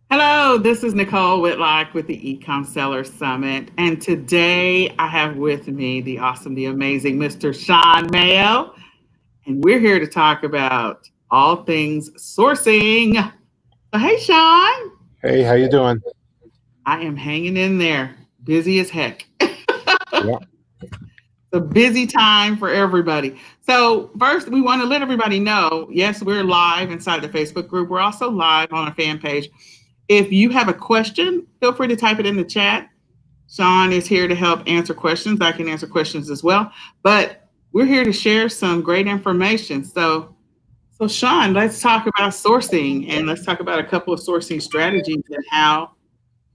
Hello, this is Nicole Whitlock with the Ecom Seller Summit. And today I have with me the awesome, the amazing Mr. Sean Mayo. And we're here to talk about all things sourcing. So, hey, Sean. Hey, how you doing? I am hanging in there, busy as heck. Yeah. It's a busy time for everybody. So, first, we want to let everybody know yes, we're live inside the Facebook group. We're also live on our fan page. If you have a question, feel free to type it in the chat. Sean is here to help answer questions. I can answer questions as well. But we're here to share some great information. So Sean, let's talk about sourcing and let's talk about a couple of sourcing strategies and how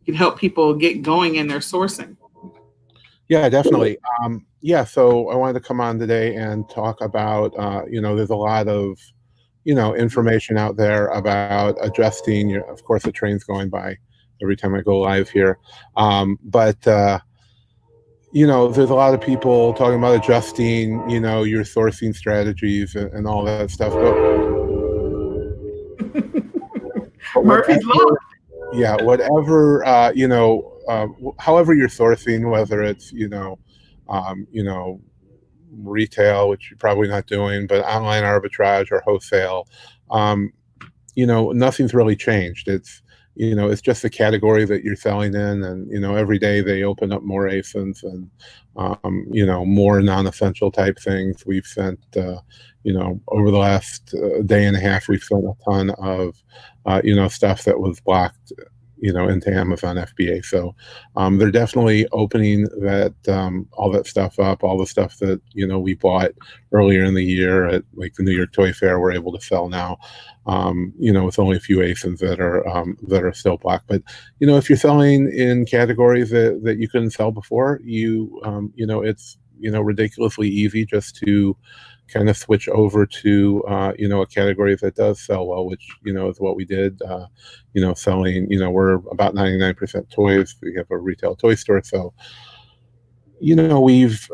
you can help people get going in their sourcing. Yeah, definitely. So I wanted to come on today and talk about, there's a lot of, information out there about adjusting. Of course, the train's going by every time I go live here. There's a lot of people talking about adjusting, your sourcing strategies and all that stuff. But Murphy's Law. whatever, yeah, whatever, however you're sourcing, whether it's, um, you know, retail, which you're probably not doing, but online arbitrage or wholesale, um, nothing's really changed. It's just the category that you're selling in, and every day they open up more ASINs and more non-essential type things. We've sent, over the last day and a half, we've sent a ton of, stuff that was blocked, into Amazon FBA. So they're definitely opening that all that stuff up, all the stuff that we bought earlier in the year at like the New York Toy Fair. We're able to sell now. With only a few ASINs that are still blocked. But if you're selling in categories that you couldn't sell before, it's ridiculously easy just to kind of switch over to a category that does sell well, which is what we did. Selling, we're about 99% toys. We have a retail toy store, so we've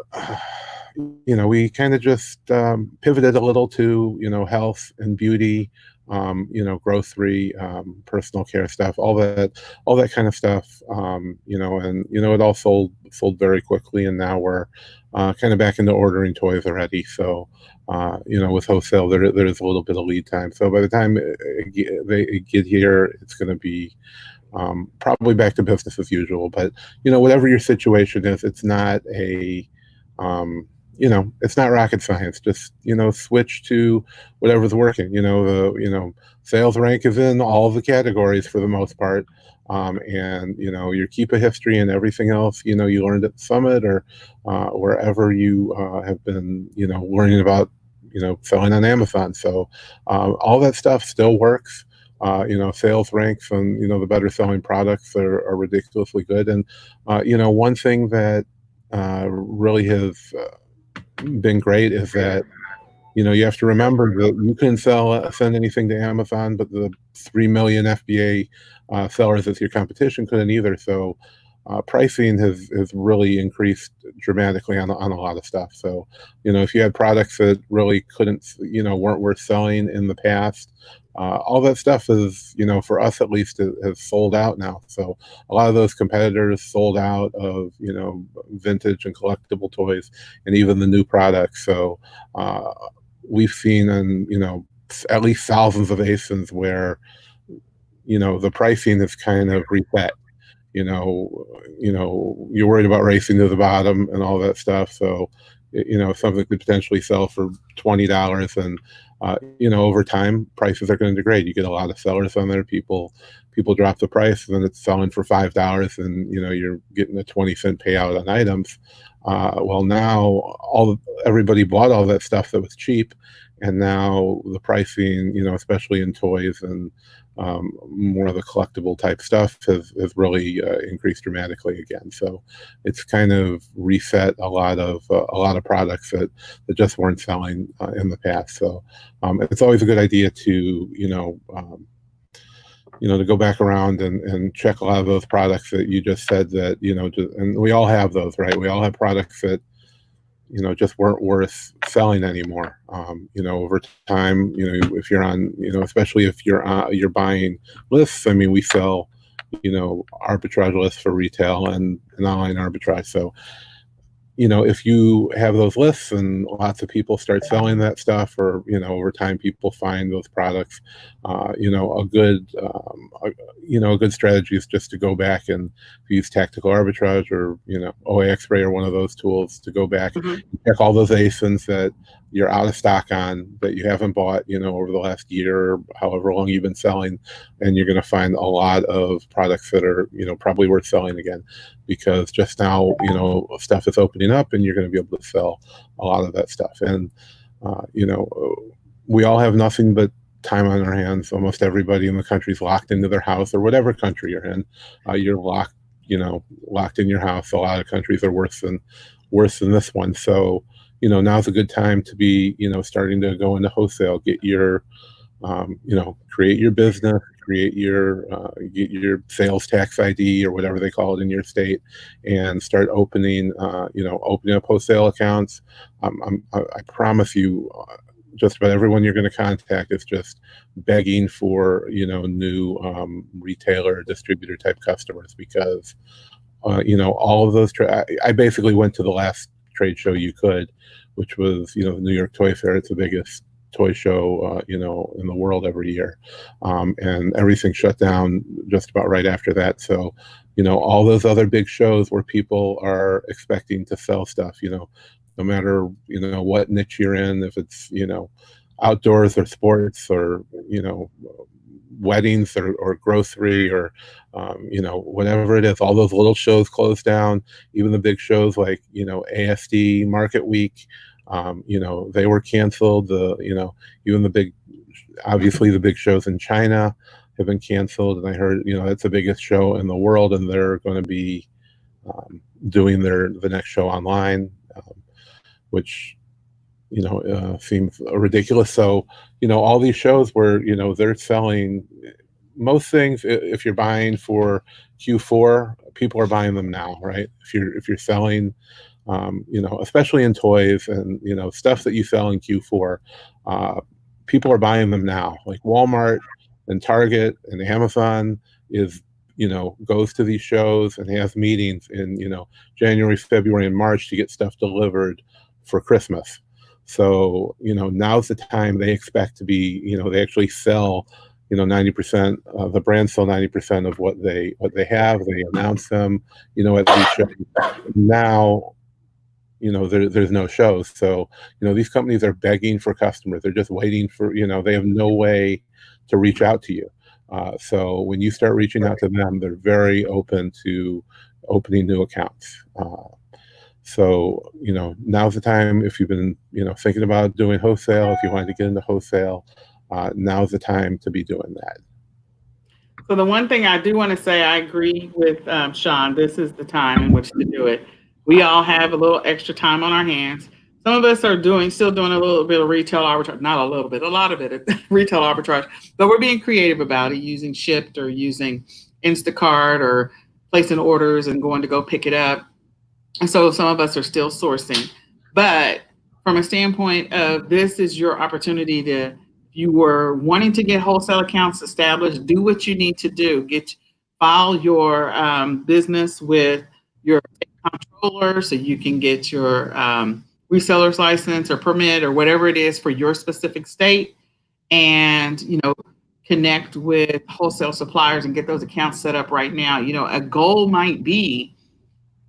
we kind of just pivoted a little to health and beauty, grocery, personal care stuff, all that kind of stuff. It all sold very quickly, and now we're kind of back into ordering toys already. So with wholesale, there's a little bit of lead time. So by the time they get here, it's going to be probably back to business as usual. But whatever your situation is, it's not it's not rocket science. Just switch to whatever's working. The sales rank is in all of the categories for the most part, and your Keepa history and everything else. You learned at the summit or wherever you have been. Learning about selling on Amazon. So all that stuff still works. Sales ranks and the better selling products are ridiculously good. And one thing that really has been great is that you have to remember that you can send anything to Amazon, but the 3 million FBA sellers as your competition couldn't either. So pricing has really increased dramatically on a lot of stuff. So if you had products that really couldn't weren't worth selling in the past, all that stuff is for us at least has sold out now. So a lot of those competitors sold out of vintage and collectible toys and even the new products. So we've seen at least thousands of ASINs where the pricing is kind of reset. You're worried about racing to the bottom and all that stuff. So something could potentially sell for $20, and over time prices are going to degrade. You get a lot of sellers on there. People drop the price, and then it's selling for $5, and you're getting a 20-cent payout on items. Well, now everybody bought all that stuff that was cheap, and now the pricing, especially in toys and more of the collectible type stuff has really increased dramatically again. So it's kind of reset a lot of products that just weren't selling in the past. So it's always a good idea to to go back around and check a lot of those products that you just said that and we all have those, right? We all have products that just weren't worth selling anymore. Over time, if you're on, especially if you're buying lists. I mean, we sell, arbitrage lists for retail and online arbitrage. So if you have those lists and lots of people start selling that stuff, or over time people find those products, a good a good strategy is just to go back and use tactical arbitrage, or OAX Ray, or one of those tools, to go back Mhm. and check all those ASINs that you're out of stock on, that you haven't bought over the last year, or however long you've been selling, and you're going to find a lot of products that are probably worth selling again, because just now stuff is opening up, and you're going to be able to sell a lot of that stuff. And uh, you know we all have nothing but time on our hands. Almost everybody in the country is locked into their house, or whatever country you're in. You're locked in your house. A lot of countries are worse than this one. So now's a good time to be starting to go into wholesale, get your create your business, create get your sales tax ID, or whatever they call it in your state, and start opening up wholesale accounts. I promise you, just about everyone you're going to contact is just begging for new retailer, distributor type customers, because all of those. I basically went to the last trade show you could, which was the New York Toy Fair. It's the biggest toy show in the world every year, and everything shut down just about right after that. So all those other big shows where people are expecting to sell stuff, no matter what niche you're in, if it's outdoors or sports, or weddings, or grocery, or whatever it is, all those little shows closed down. Even the big shows like ASD Market Week, they were canceled. Even the big, obviously the big shows in China have been canceled. And I heard that's the biggest show in the world, and they're going to be doing the next show online, which seems ridiculous. So all these shows where they're selling most things. If you're buying for Q4, people are buying them now, right? If you're selling, especially in toys and stuff that you sell in Q4, people are buying them now. Like Walmart and Target and Amazon goes to these shows and has meetings in January, February, and March to get stuff delivered for Christmas. So now's the time they expect to be. They actually sell 90%. The brands sell 90% of what they have. They announce them at these shows. Now there's no shows. So these companies are begging for customers. They're just waiting for they have no way to reach out to you. So when you start reaching out to them, they're very open to opening new accounts. So now's the time. If you've been thinking about doing wholesale, if you wanted to get into wholesale, now's the time to be doing that. So the one thing I do want to say, I agree with Sean. This is the time in which to do it. We all have a little extra time on our hands. Some of us are still doing a little bit of retail arbitrage, not a little bit, a lot of it, retail arbitrage, but we're being creative about it, using Shipt or using Instacart, or placing orders and going to go pick it up. And so some of us are still sourcing. But from a standpoint of, this is your opportunity to, if you were wanting to get wholesale accounts established, do what you need to do. File your business with your comptroller, so you can get your reseller's license or permit or whatever it is for your specific state, and connect with wholesale suppliers and get those accounts set up right now. A goal might be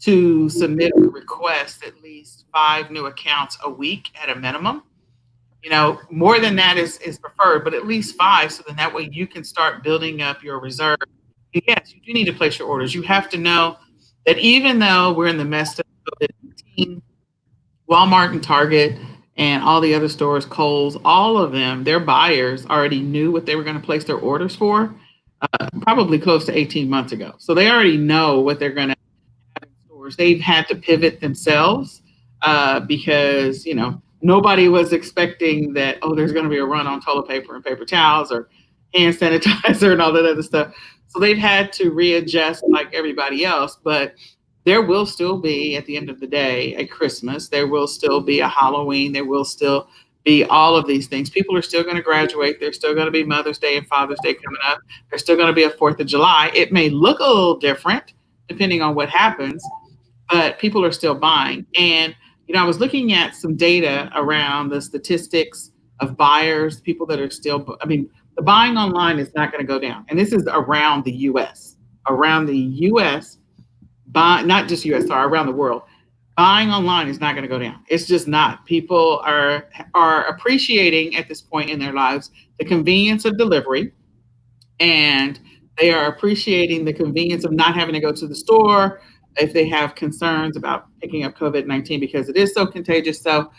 to submit a request at least 5 new accounts a week at a minimum. More than that is preferred, but at least 5, so then that way you can start building up your reserve. And yes, you do need to place your orders. You have to know that even though we're in the midst of COVID-19, Walmart and Target and all the other stores, Kohl's, all of them, their buyers already knew what they were going to place their orders for, probably close to 18 months ago. So they already know what they're going to have in stores. They've had to pivot themselves because, nobody was expecting that, there's going to be a run on toilet paper and paper towels or hand sanitizer and all that other stuff. So they've had to readjust like everybody else, but there will still be, at the end of the day, a Christmas. There will still be a Halloween. There will still be all of these things. People are still going to graduate. There's still going to be Mother's Day and Father's Day coming up. There's still going to be a 4th of July. It may look a little different depending on what happens, but people are still buying. And, I was looking at some data around the statistics of buyers, people that are still, the buying online is not going to go down. And this is around the US. Around the US, not just US, sorry, around the world. Buying online is not going to go down. It's just not. People are appreciating at this point in their lives the convenience of delivery, and they are appreciating the convenience of not having to go to the store if they have concerns about picking up COVID-19 because it is so contagious. So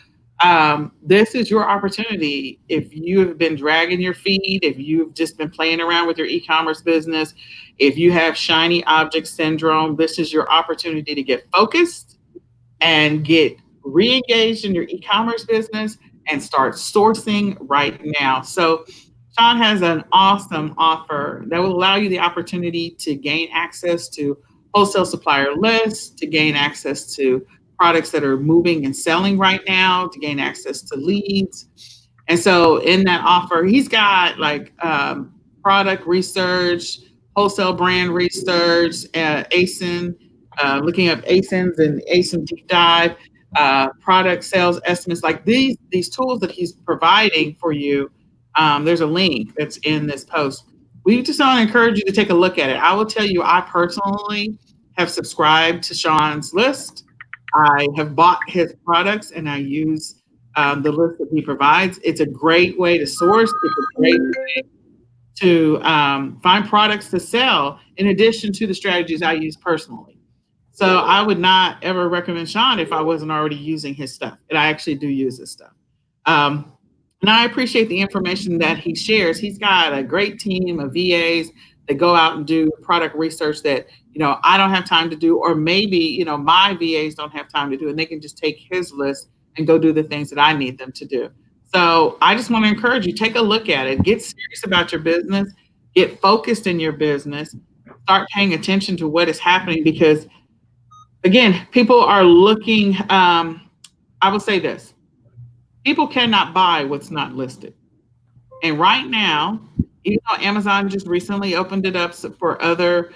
this is your opportunity. If you have been dragging your feet, if you've just been playing around with your e-commerce business, if you have shiny object syndrome, this is your opportunity to get focused and get re-engaged in your e-commerce business and start sourcing right now. So Sean has an awesome offer that will allow you the opportunity to gain access to wholesale supplier lists, to gain access to products that are moving and selling right now, to gain access to leads. And so in that offer, he's got like product research, wholesale brand research, ASIN, looking up ASINs and ASIN deep dive, product sales estimates, like these tools that he's providing for you. There's a link that's in this post. We just want to encourage you to take a look at it. I will tell you, I personally have subscribed to Sean's list. I have bought his products and I use the list that he provides. It's a great way to source. It's a great way to find products to sell in addition to the strategies I use personally. So I would not ever recommend Sean if I wasn't already using his stuff. And I actually do use his stuff. And I appreciate the information that he shares. He's got a great team of VAs that go out and do product research that, I don't have time to do, or maybe, my VAs don't have time to do, and they can just take his list and go do the things that I need them to do. So I just want to encourage you, take a look at it, get serious about your business, get focused in your business, start paying attention to what is happening because, again, people are looking, I will say this. People cannot buy what's not listed. And right now, even though Amazon just recently opened it up for other,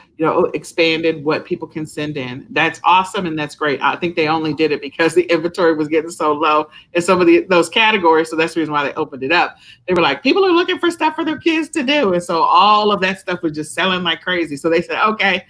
expanded what people can send in. That's awesome and that's great. I think they only did it because the inventory was getting so low in some of those categories. So that's the reason why they opened it up. They were like, people are looking for stuff for their kids to do. And so all of that stuff was just selling like crazy. So they said, okay,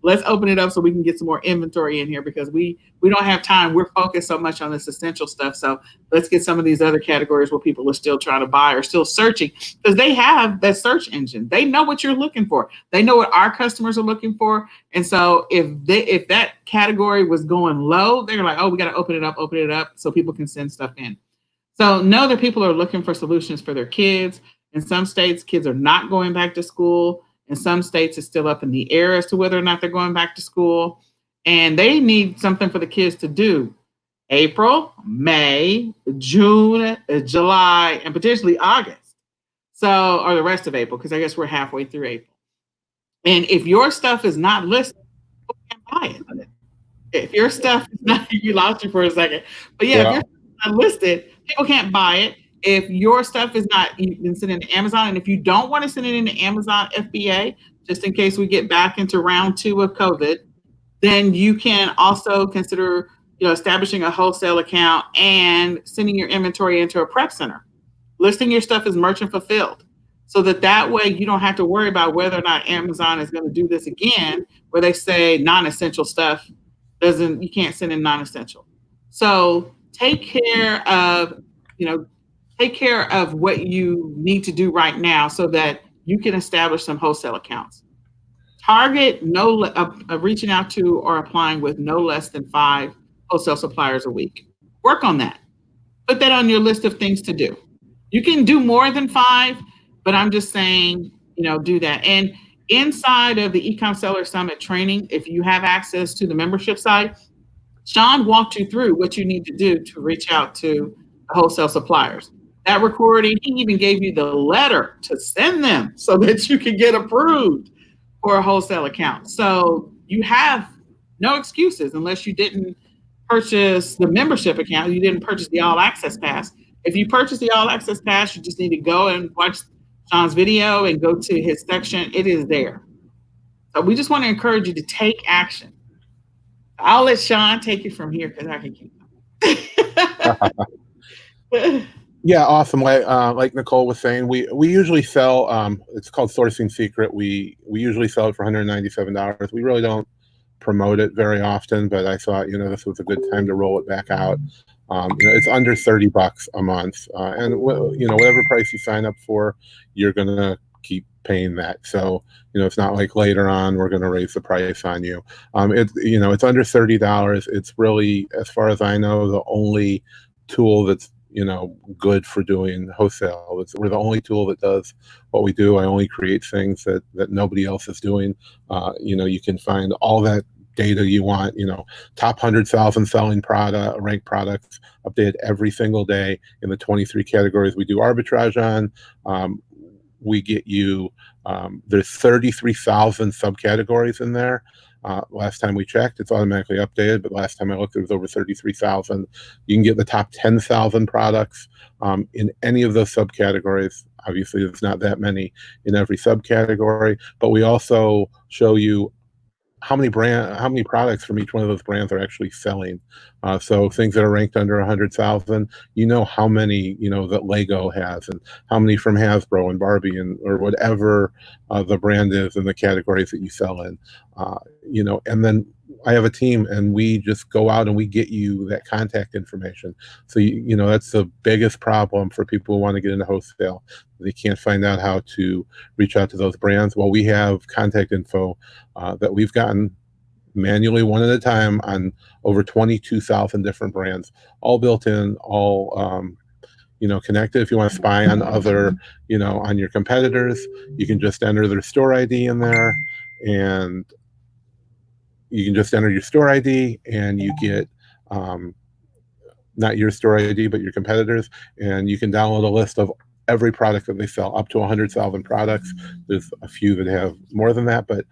let's open it up so we can get some more inventory in here because we don't have time. We're focused so much on this essential stuff. So let's get some of these other categories where people are still trying to buy or still searching because they have that search engine. They know what you're looking for. They know what our customers are looking for. And so if that category was going low, they're like, oh, we got to open it up so people can send stuff in. So know that people are looking for solutions for their kids. In some states, kids are not going back to school. In some states, it's still up in the air as to whether or not they're going back to school. And they need something for the kids to do. April, May, June, July, and potentially August. So, or the rest of April, because I guess we're halfway through April. And if your stuff is not listed, people can't buy it. If your stuff is not, you lost you for a second. But yeah, if your stuff is not listed, people can't buy it. If your stuff is not, you can send it to Amazon. And if you don't want to send it into Amazon FBA, just in case we get back into round 2 of COVID, then you can also consider, establishing a wholesale account and sending your inventory into a prep center, listing your stuff as merchant fulfilled, so that way you don't have to worry about whether or not Amazon is going to do this again, where they say non-essential stuff you can't send in non-essential. So take care of what you need to do right now so that you can establish some wholesale accounts. Target reaching out to or applying with no less than 5 wholesale suppliers a week. Work on that. Put that on your list of things to do. You can do more than 5, but I'm just saying, do that. And inside of the Ecom Seller Summit training, if you have access to the membership site, Sean walked you through what you need to do to reach out to the wholesale suppliers. That recording, he even gave you the letter to send them so that you can get approved for a wholesale account. So you have No excuses unless you didn't purchase the membership account, you didn't purchase the all access pass. If you purchase the all access pass, you just need to go and watch Sean's video and go to his section. It is there. So we just want to encourage you to take action. I'll let Sean take it from here because I can keep going. Yeah, awesome. Like Nicole was saying, we usually sell. It's called Sourcing Secret. We usually sell it for $197. We really don't promote it very often, but I thought this was a good time to roll it back out. It's under $30 a month, and whatever price you sign up for, you're gonna keep paying that. So it's not like later on we're going to raise the price on you. It's under $30. It's really, as far as I know, the only tool that's good for doing wholesale. We're the only tool that does what we do. I only create things that nobody else is doing. You can find all that data you want, top 100,000 selling ranked products updated every single day in the 23 categories we do arbitrage on. We get you, there's 33,000 subcategories in there. Last time we checked, it's automatically updated, but last time I looked, there was over 33,000. You can get the top 10,000 products in any of those subcategories. Obviously, there's not that many in every subcategory, but we also show you how many products from each one of those brands are actually selling. So things that are ranked under 100,000, how many, that Lego has, and how many from Hasbro and Barbie or whatever the brand is in the categories that you sell in. And then I have a team, and we just go out and we get you that contact information. So, that's the biggest problem for people who want to get into wholesale. They can't find out how to reach out to those brands. Well, we have contact info that we've gotten manually one at a time on over 22,000 different brands, all built in, all connected. If you want to spy on other, on your competitors, you can just enter their store ID in there, and you can just enter your store ID, and you get not your store ID, but your competitors, and you can download a list of every product that they sell, up to 100,000 products. There's a few that have more than that, but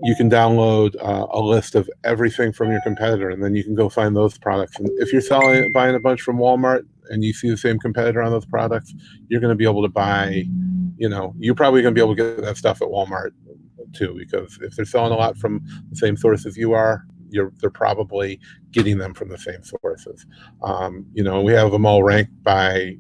you can download a list of everything from your competitor, and then you can go find those products. And if you're buying a bunch from Walmart and you see the same competitor on those products, you're going to be able to buy, you're probably going to be able to get that stuff at Walmart too, because if they're selling a lot from the same sources you are, they're probably getting them from the same sources. We have them all ranked by,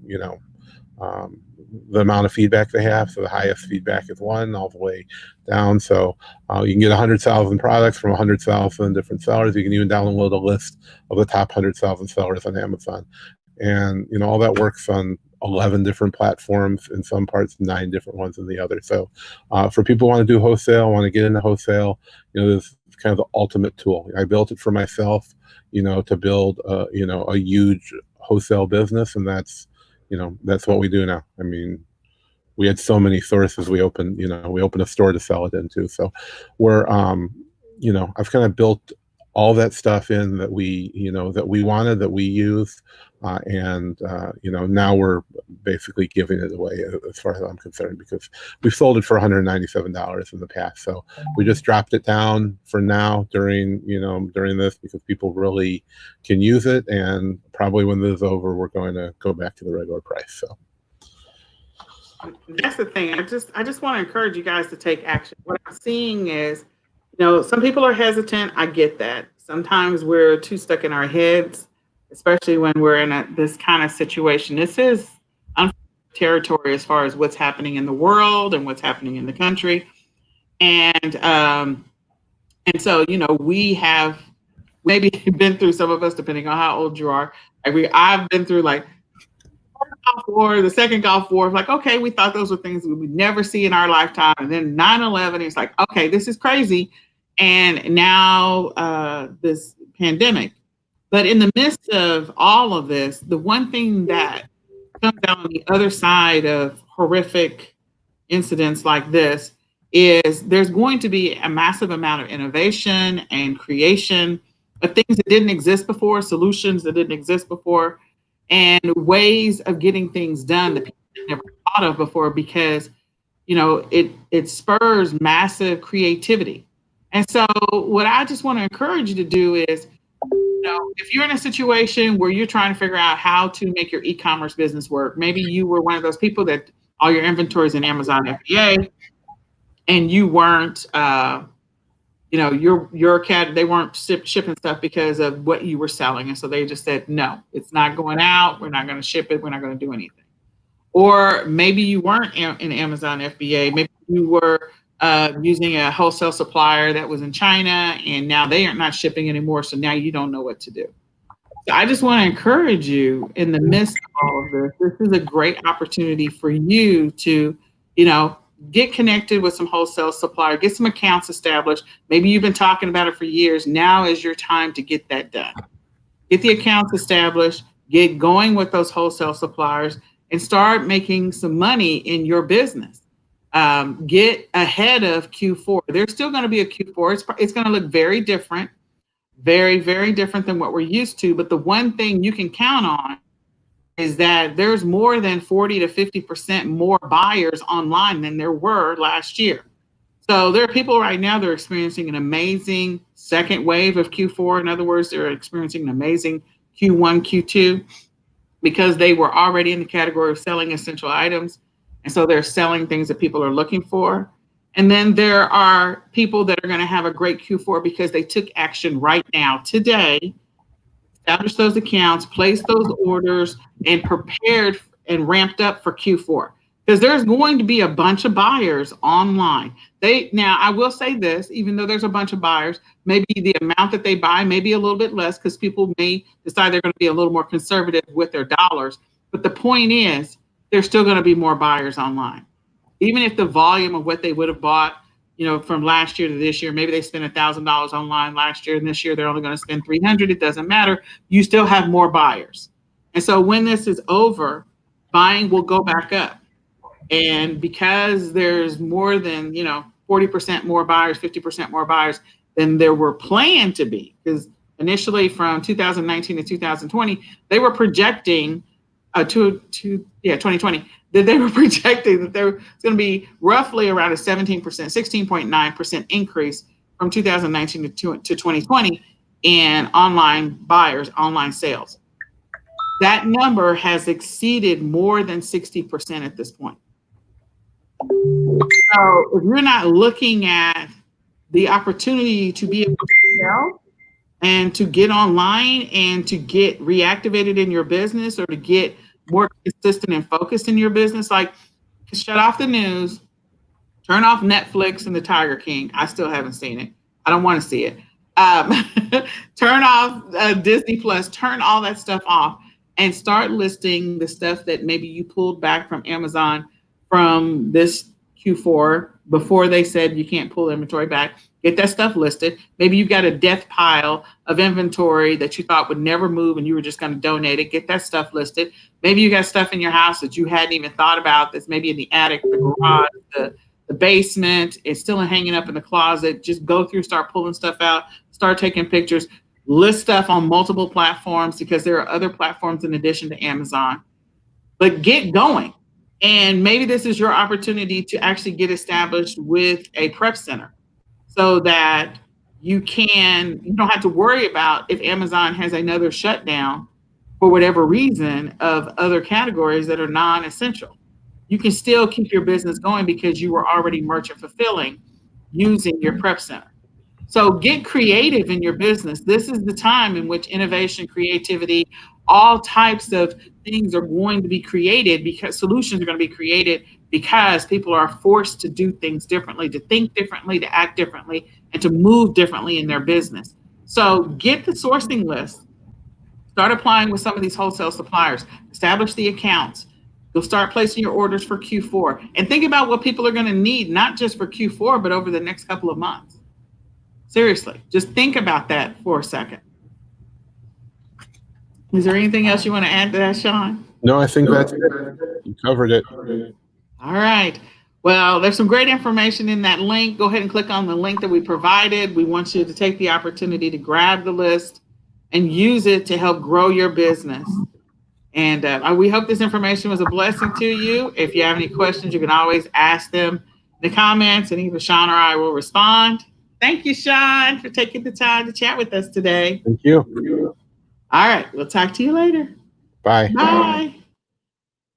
the amount of feedback they have. So the highest feedback is 1 all the way down. So you can get 100,000 products from 100,000 different sellers. You can even download a list of the top 100,000 sellers on Amazon. And, all that works on 11 different platforms, in some parts, 9 different ones in the other. So for people who want to do wholesale, want to get into wholesale, this is kind of the ultimate tool. I built it for myself, to build, a huge wholesale business. And that's what we do now. I mean, we had so many sources. We opened a store to sell it into. So we're, I've kind of built all that stuff in that we wanted, that we use. Now we're basically giving it away as far as I'm concerned, because we've sold it for $197 in the past. So we just dropped it down for now during this, because people really can use it. And probably when this is over, we're going to go back to the regular price. So that's the thing. I just want to encourage you guys to take action. What I'm seeing is, some people are hesitant. I get that. Sometimes we're too stuck in our heads, especially when we're in this kind of situation. This is unfamiliar territory as far as what's happening in the world and what's happening in the country. And so, we have maybe been through, some of us, depending on how old you are. I've been through like Gulf War, the second Gulf War. Like, okay, we thought those were things we would never see in our lifetime. And then 9/11, it's like, okay, this is crazy. And now this pandemic. But in the midst of all of this, the one thing that comes out on the other side of horrific incidents like this is there's going to be a massive amount of innovation and creation of things that didn't exist before, solutions that didn't exist before, and ways of getting things done that people never thought of before, because it spurs massive creativity. And so what I just want to encourage you to do is, if you're in a situation where you're trying to figure out how to make your e-commerce business work, maybe you were one of those people that all your inventory is in Amazon FBA and you weren't, your cat, they weren't shipping stuff because of what you were selling. And so they just said, no, it's not going out. We're not going to ship it. We're not going to do anything. Or maybe you weren't in Amazon FBA. Maybe you were using a wholesale supplier that was in China and now they are not shipping anymore. So now you don't know what to do. So I just want to encourage you in the midst of all of this. This is a great opportunity for you to, get connected with some wholesale supplier, get some accounts established. Maybe you've been talking about it for years. Now is your time to get that done. Get the accounts established, get going with those wholesale suppliers, and start making some money in your business. Get ahead of Q4. There's still going to be a Q4. It's going to look very different, very, very different than what we're used to. But the one thing you can count on is that there's more than 40 to 50% more buyers online than there were last year. So there are people right now that are experiencing an amazing second wave of Q4. In other words, they're experiencing an amazing Q1, Q2, because they were already in the category of selling essential items. And so they're selling things that people are looking for. And then there are people that are going to have a great Q4 because they took action right now, today, established those accounts, placed those orders, and prepared and ramped up for Q4. Because there's going to be a bunch of buyers online. Now, I will say this, even though there's a bunch of buyers, maybe the amount that they buy may be a little bit less because people may decide they're going to be a little more conservative with their dollars. But the point is, there's still going to be more buyers online. Even if the volume of what they would have bought, from last year to this year, maybe they spent $1,000 online last year, and this year they're only going to spend $300. It doesn't matter. You still have more buyers. And so when this is over, buying will go back up. And because there's more than, 40% more buyers, 50% more buyers than there were planned to be, because initially from 2019 to 2020, they were projecting 2020, that they were projecting that there was going to be roughly around a 17%, 16.9% increase from 2019 to 2020 in online buyers, online sales. That number has exceeded more than 60% at this point. So if you're not looking at the opportunity to be able to sell and to get online and to get reactivated in your business or to get more consistent and focused in your business, like shut off the news, turn off Netflix and the Tiger King. I still haven't seen it. I don't want to see it. Turn off Disney Plus, turn all that stuff off and start listing the stuff that maybe you pulled back from Amazon from this Q4 before they said you can't pull inventory back. Get that stuff listed. Maybe you've got a death pile of inventory that you thought would never move and you were just going to donate it. Get that stuff listed. Maybe you got stuff in your house that you hadn't even thought about that's maybe in the attic, the garage, the basement. It's still hanging up in the closet. Just go through, start pulling stuff out, start taking pictures, list stuff on multiple platforms because there are other platforms in addition to Amazon. But get going. And maybe this is your opportunity to actually get established with a prep center so that you don't have to worry about if Amazon has another shutdown for whatever reason of other categories that are non-essential. You can still keep your business going because you were already merchant fulfilling using your prep center. So get creative in your business. This is the time in which innovation, creativity, all types of things are going to be created because solutions are going to be created because people are forced to do things differently, to think differently, to act differently, and to move differently in their business. So get the sourcing list. Start applying with some of these wholesale suppliers. Establish the accounts. You'll start placing your orders for Q4. And think about what people are going to need, not just for Q4, but over the next couple of months. Seriously, just think about that for a second. Is there anything else you want to add to that, Sean? No, I think that's it. You covered it. All right. Well, there's some great information in that link. Go ahead and click on the link that we provided. We want you to take the opportunity to grab the list and use it to help grow your business. And we hope this information was a blessing to you. If you have any questions, you can always ask them in the comments, and either Sean or I will respond. Thank you, Sean, for taking the time to chat with us today. Thank you. All right. We'll talk to you later. Bye. Bye.